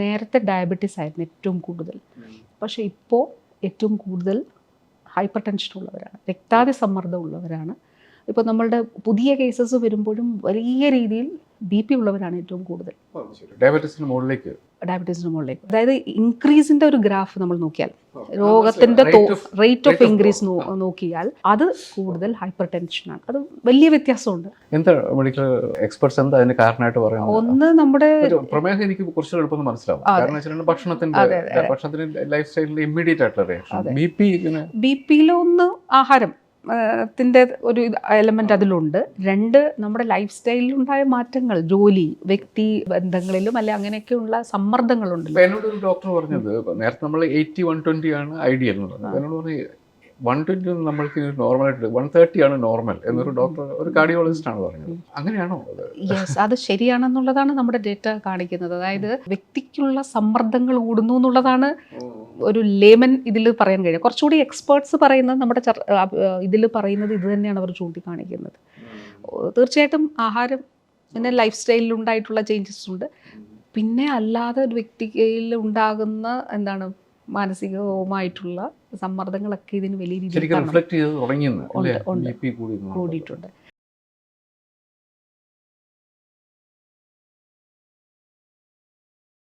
നേരത്തെ ഡയബറ്റീസ് ആയിരുന്നു ഏറ്റവും കൂടുതൽ, പക്ഷേ ഇപ്പോൾ ഏറ്റവും കൂടുതൽ ഹൈപ്പർ ടെൻഷൻ ഉള്ളവരാണ്, രക്താതി സമ്മർദ്ദം ഉള്ളവരാണ്. ഇപ്പോൾ നമ്മളുടെ പുതിയ കേസസ് വരുമ്പോഴും വലിയ രീതിയിൽ BP ഉള്ളവരാണ് ഏറ്റവും കൂടുതൽ. ഡയബറ്റീസിന് മുകളിലേക്ക്, അതായത് ഇൻക്രീസിന്റെ ഒരു ഗ്രാഫ് നമ്മൾ നോക്കിയാൽ, രോഗത്തിന്റെ റേറ്റ് ഓഫ് ഇൻക്രീസ് നോക്കിയാൽ അത് കൂടുതൽ ഹൈപ്പർ ടെൻഷനാണ്. അത് വലിയ വ്യത്യാസമുണ്ട്. എന്താ മെഡിക്കൽ എക്സ്പെർട്സ് എന്താ അതിന് കാരണമായിട്ട് പറയാം? ഒന്ന്, നമ്മുടെ പ്രമേഹം എനിക്ക് കുറച്ച് എളുപ്പം മനസ്സിലാവും. കാരണം വെച്ചാൽ ഭക്ഷണത്തിന്റെ ലൈഫ് സ്റ്റൈലിന്റെ ഇമ്മീഡിയറ്റ് ആയിട്ടുള്ള റിയാക്ഷൻ. BP-യിലെ ഒന്ന് ആഹാരം ത്തിൻ്റെ ഒരു എലമെൻ്റ് അതിലുണ്ട്. 2, നമ്മുടെ ലൈഫ് സ്റ്റൈലിലുണ്ടായ മാറ്റങ്ങൾ, ജോലി, വ്യക്തി ബന്ധങ്ങളിലും അല്ലെ അങ്ങനെയൊക്കെയുള്ള സമ്മർദ്ദങ്ങളുണ്ടല്ലോ. എന്നോട് ഒരു ഡോക്ടർ പറഞ്ഞത്, നേരത്തെ നമ്മൾ 80-120 ആണ് ഐഡിയൽ എന്ന് പറഞ്ഞത്. എന്നോട് പറഞ്ഞു 120 നമ്മൾക്ക് നോർമലായിട്ട് 130 ആണ് നോർമൽ എന്നൊരു ഡോക്ടർ, ഒരു കാർഡിയോളജിസ്റ്റ് ആണ് പറഞ്ഞത്. അങ്ങനെയാണോ? യെസ്, അത് ശരിയാണെന്നുള്ളതാണ് നമ്മുടെ ഡേറ്റ കാണിക്കുന്നത്. അതായത് വ്യക്തിക്കുള്ള സമ്മർദ്ദങ്ങൾ കൂടുന്നു എന്നുള്ളതാണ് ഒരു ലേമൻ ഇതിൽ പറയാൻ കഴിയും. കുറച്ചുകൂടി എക്സ്പേർട്സ് പറയുന്നത്, നമ്മുടെ ഇതിൽ പറയുന്നത് ഇത് തന്നെയാണ് അവർ ചൂണ്ടിക്കാണിക്കുന്നത്. തീർച്ചയായിട്ടും ആഹാരം, പിന്നെ ലൈഫ് സ്റ്റൈലിൽ ഉണ്ടായിട്ടുള്ള ചേഞ്ചസ് ഉണ്ട്. പിന്നെ അല്ലാതെ ഒരു വ്യക്തിയിൽ ഉണ്ടാകുന്ന മാനസികവുമായിട്ടുള്ള സമ്മർദ്ദങ്ങളൊക്കെ ഇതിന് വലിയ രീതിയിൽ കൂടിയിട്ടുണ്ട്.